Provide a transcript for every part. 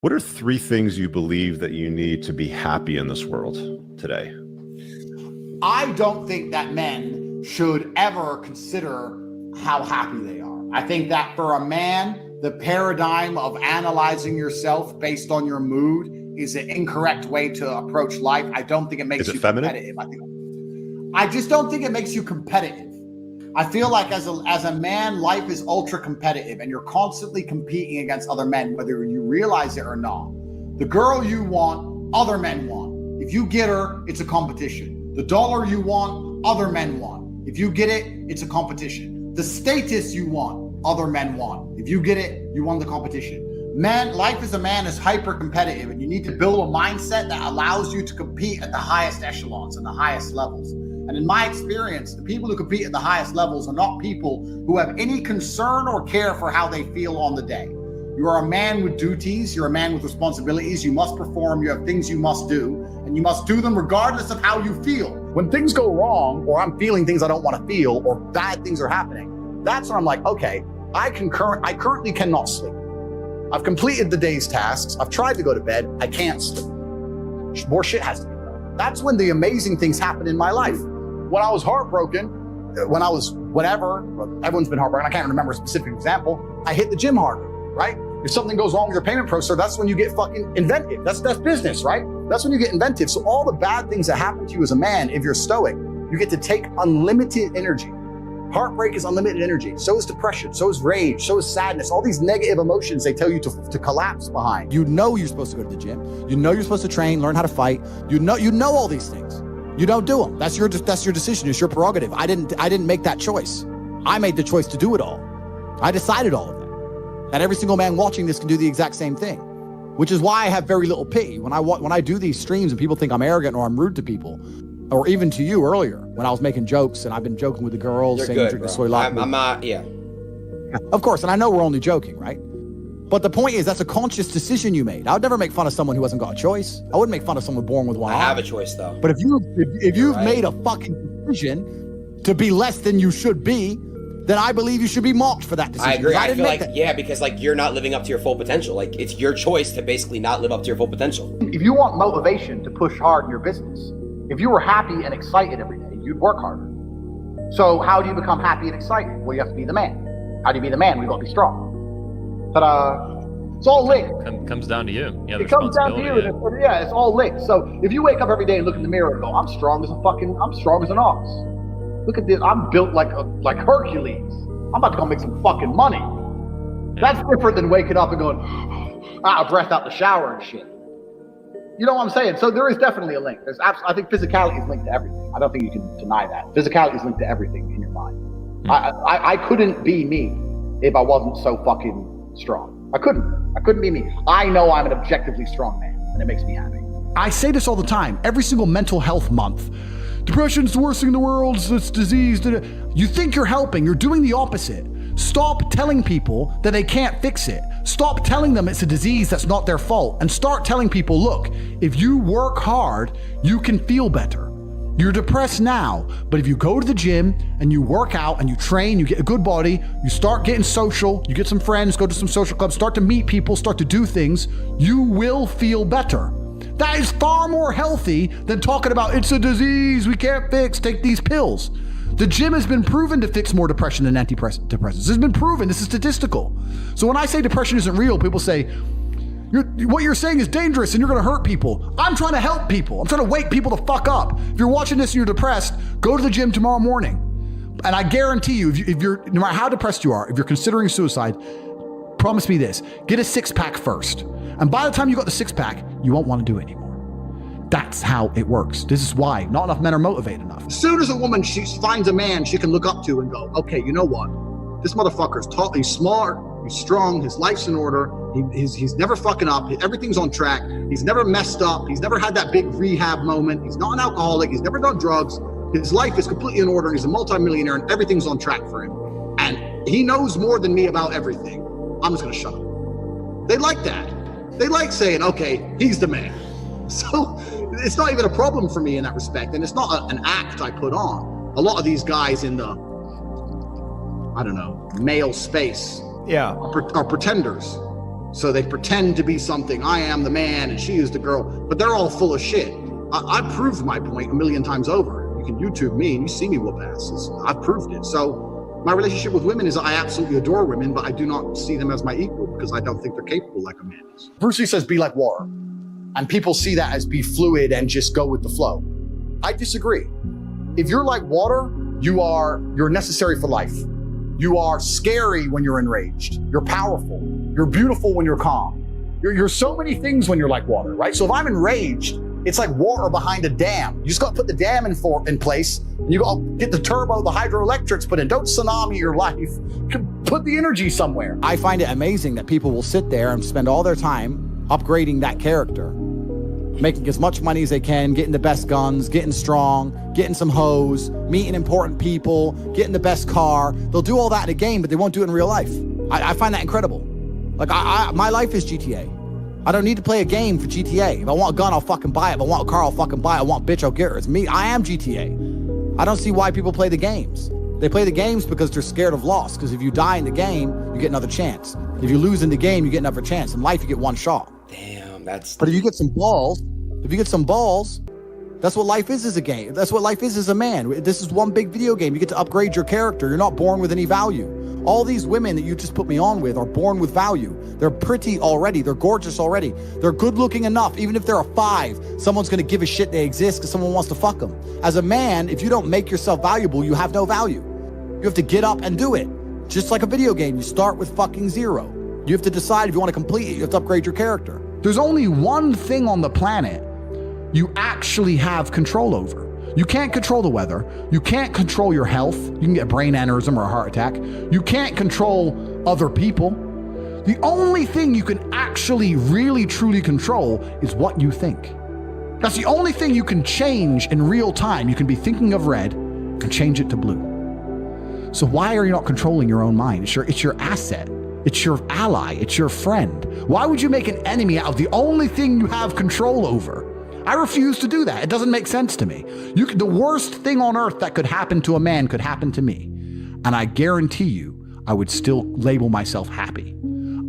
What are 3 things you believe that you need to be happy in this world today? I don't think that men should ever consider how happy they are. I think that for a man, the paradigm of analyzing yourself based on your mood is an incorrect way to approach life. I don't think it makes you competitive. I just don't think it makes you competitive. I feel like as a man, life is ultra competitive and you're constantly competing against other men, whether you realize it or not. The girl you want, other men want. If you get her, it's a competition. The dollar you want, other men want. If you get it, it's a competition. The status you want, other men want. If you get it, you won the competition. Man, life as a man is hyper competitive, and you need to build a mindset that allows you to compete at the highest echelons and the highest levels. And in my experience, the people who compete at the highest levels are not people who have any concern or care for how they feel on the day. You are a man with duties. You're a man with responsibilities. You must perform. You have things you must do, and you must do them regardless of how you feel. When things go wrong, or I'm feeling things I don't want to feel, or bad things are happening, that's when I'm like, okay, I currently cannot sleep. I've completed the day's tasks. I've tried to go to bed. I can't sleep. More shit has to be done. That's when the amazing things happen in my life. When I was heartbroken, everyone's been heartbroken. I can't remember a specific example. I hit the gym harder, right? If something goes wrong with your payment processor, that's when you get fucking inventive. That's business, right? That's when you get inventive. So all the bad things that happen to you as a man, if you're stoic, you get to take unlimited energy. Heartbreak is unlimited energy. So is depression. So is rage. So is sadness. All these negative emotions they tell you to collapse behind. You know you're supposed to go to the gym. You know you're supposed to train, learn how to fight. You know all these things. You don't do them. That's your decision. It's your prerogative. I didn't make that choice. I made the choice to do it all. I decided all of that. That every single man watching this can do the exact same thing, which is why I have very little pity when I do these streams and people think I'm arrogant or I'm rude to people, or even to you earlier when I was making jokes and I've been joking with the girls, You're saying good, drink the bro. soy latte. I'm not. Yeah. Of course, and I know we're only joking, right? But the point is, that's a conscious decision you made. I would never make fun of someone who hasn't got a choice. I wouldn't make fun of someone born with one arm. I have a choice, though. But if you've made a fucking decision to be less than you should be, then I believe you should be mocked for that decision. I agree. I feel like, because like you're not living up to your full potential. Like it's your choice to basically not live up to your full potential. If you want motivation to push hard in your business, if you were happy and excited every day, you'd work harder. So how do you become happy and excited? Well, you have to be the man. How do you be the man? We've got to be strong. Ta-da! It's all linked. Comes down to you. Yeah, it comes down to you. Yeah. It's all linked. So if you wake up every day and look in the mirror and go, I'm strong as an ox. Look at this. I'm built like Hercules. I'm about to go make some fucking money. That's different than waking up and going, out of breath out the shower and shit. You know what I'm saying? So there is definitely a link. I think physicality is linked to everything. I don't think you can deny that. Physicality is linked to everything in your mind. I couldn't be me if I wasn't so fucking strong. I couldn't be me. I know I'm an objectively strong man, and it makes me happy. I say this all the time, every single mental health month. Depression's the worst thing in the world, it's disease. You think you're helping, you're doing the opposite. Stop telling people that they can't fix it. Stop telling them it's a disease that's not their fault, and start telling people, look, if you work hard, you can feel better. You're depressed now, but if you go to the gym and you work out and you train, you get a good body, you start getting social, you get some friends, go to some social clubs, start to meet people, start to do things, you will feel better. That is far more healthy than talking about it's a disease we can't fix, take these pills. The gym has been proven to fix more depression than antidepressants. This has been proven, this is statistical. So when I say depression isn't real, people say, what you're saying is dangerous and you're gonna hurt people. I'm trying to help people. I'm trying to wake people the fuck up. If you're watching this and you're depressed, go to the gym tomorrow morning. And I guarantee you, if you're, no matter how depressed you are, if you're considering suicide, promise me this, get a 6-pack first. And by the time you got the 6-pack, you won't want to do it anymore. That's how it works. This is why not enough men are motivated enough. As soon as a woman she finds a man she can look up to and go, okay, you know what? This motherfucker's taught, he's smart, he's strong, his life's in order, he's never fucking up, everything's on track, he's never messed up, he's never had that big rehab moment, he's not an alcoholic, he's never done drugs, his life is completely in order, and he's a multimillionaire and everything's on track for him. And he knows more than me about everything. I'm just gonna shut up. They like that. They like saying, okay, he's the man. So it's not even a problem for me in that respect. And it's not an act I put on. A lot of these guys in the, I don't know, male space are pretenders. So they pretend to be something. I am the man and she is the girl, but they're all full of shit. I've proved my point a million times over. You can YouTube me and you see me whoop asses. I've proved it. So my relationship with women is I absolutely adore women, but I do not see them as my equal because I don't think they're capable like a man is. Bruce Lee says, be like water. And people see that as be fluid and just go with the flow. I disagree. If you're like water, you're necessary for life. You are scary when you're enraged. You're powerful. You're beautiful when you're calm. You're so many things when you're like water, right? So if I'm enraged, it's like water behind a dam. You just got to put the dam in place. And you got to get the turbo, the hydroelectrics put in. Don't tsunami your life. Put the energy somewhere. I find it amazing that people will sit there and spend all their time upgrading that character, making as much money as they can, getting the best guns, getting strong, getting some hoes, meeting important people, getting the best car. They'll do all that in a game, but they won't do it in real life. I find that incredible. Like, my life is GTA. I don't need to play a game for GTA. If I want a gun, I'll fucking buy it. If I want a car, I'll fucking buy it. I want a bitch, I'll get her. It's me. I am GTA. I don't see why people play the games. They play the games because they're scared of loss. Because if you die in the game, you get another chance. If you lose in the game, you get another chance. In life, you get one shot. Damn, that's... But if you get some balls, that's what life is as a game. That's what life is as a man. This is one big video game. You get to upgrade your character. You're not born with any value. All these women that you just put me on with are born with value. They're pretty already. They're gorgeous already. They're good looking enough. Even if they're a 5, someone's going to give a shit they exist because someone wants to fuck them. As a man, if you don't make yourself valuable, you have no value. You have to get up and do it. Just like a video game, you start with fucking 0. You have to decide if you want to complete it. You have to upgrade your character. There's only one thing on the planet you actually have control over. You can't control the weather. You can't control your health. You can get a brain aneurysm or a heart attack. You can't control other people. The only thing you can actually really truly control is what you think. That's the only thing you can change in real time. You can be thinking of red and change it to blue. So why are you not controlling your own mind? It's your asset. It's your ally. It's your friend. Why would you make an enemy out of the only thing you have control over? I refuse to do that. It doesn't make sense to me. The worst thing on earth that could happen to a man could happen to me. And I guarantee you, I would still label myself happy.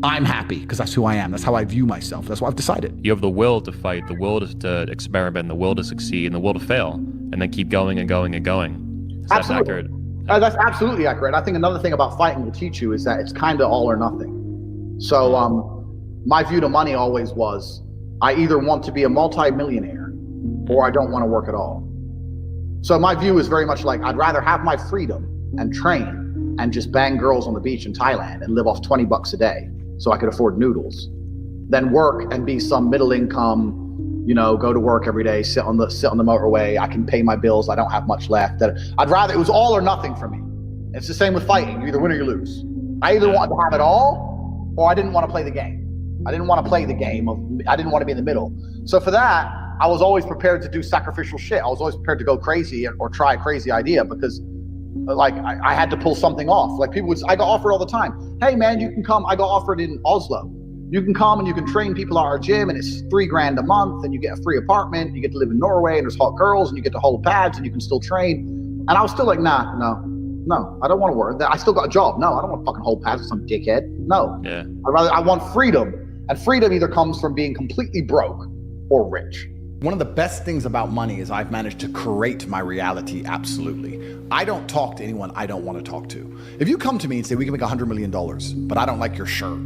I'm happy because that's who I am. That's how I view myself. That's what I've decided. You have the will to fight, the will to experiment, the will to succeed, and the will to fail, and then keep going and going and going. Is that accurate? That's absolutely accurate. I think another thing about fighting will teach you is that it's kind of all or nothing. So my view to money always was, I either want to be a multi-millionaire or I don't want to work at all. So my view is very much like, I'd rather have my freedom and train and just bang girls on the beach in Thailand and live off $20 a day so I could afford noodles than work and be some middle income, go to work every day, sit on the motorway. I can pay my bills. I don't have much left. I'd rather, it was all or nothing for me. It's the same with fighting. You either win or you lose. I either wanted to have it all or I didn't want to play the game. I didn't want to play the game I didn't want to be in the middle. So for that, I was always prepared to do sacrificial shit. I was always prepared to go crazy or try a crazy idea because I had to pull something off. Like I got offered all the time. Hey man, you can come. I got offered in Oslo. You can come and you can train people at our gym and it's $3,000 a month and you get a free apartment. You get to live in Norway and there's hot girls and you get to hold pads and you can still train. And I was still like, no, I don't want to work. I still got a job. No, I don't want to fucking hold pads with some dickhead. No. Yeah. I want freedom. And freedom either comes from being completely broke or rich. One of the best things about money is I've managed to create my reality absolutely. I don't talk to anyone I don't want to talk to. If you come to me and say we can make $100 million, but I don't like your shirt,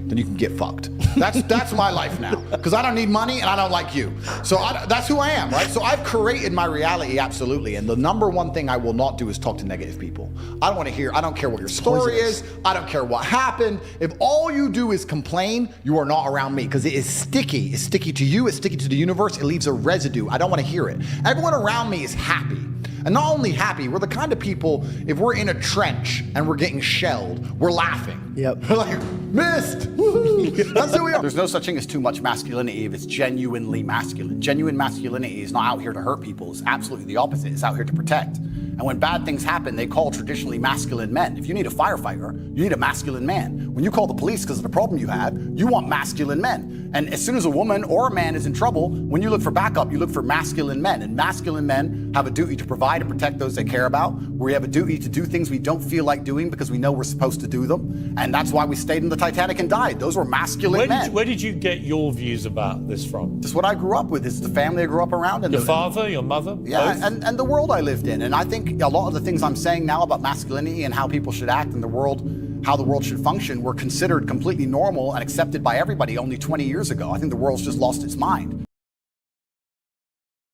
then you can get fucked. That's my life now. Because I don't need money and I don't like you. So that's who I am, right? So I've created my reality absolutely. And the number one thing I will not do is talk to negative people. I don't want to hear, I don't care what your story is. I don't care what happened. If all you do is complain, you are not around me because it is sticky. It's sticky to you. It's sticky to the universe. It leaves a residue. I don't want to hear it. Everyone around me is happy. And not only happy, we're the kind of people, if we're in a trench and we're getting shelled, we're laughing. Yep. We're like, missed! Woohoo! That's who we are. There's no such thing as too much masculinity if it's genuinely masculine. Genuine masculinity is not out here to hurt people. It's absolutely the opposite. It's out here to protect. And when bad things happen, they call traditionally masculine men. If you need a firefighter, you need a masculine man. When you call the police because of the problem you have, you want masculine men. And as soon as a woman or a man is in trouble, when you look for backup, you look for masculine men. And masculine men have a duty to provide and protect those they care about. We have a duty to do things we don't feel like doing because we know we're supposed to do them. And that's why we stayed in the Titanic and died. Those were masculine men. Where did you get your views about this from? This is what I grew up with. This is the family I grew up around. And Your father, your mother? Yeah, both? and the world I lived in. And I think a lot of the things I'm saying now about masculinity and how people should act in the world, how the world should function, were considered completely normal and accepted by everybody only 20 years ago. I think the world's just lost its mind.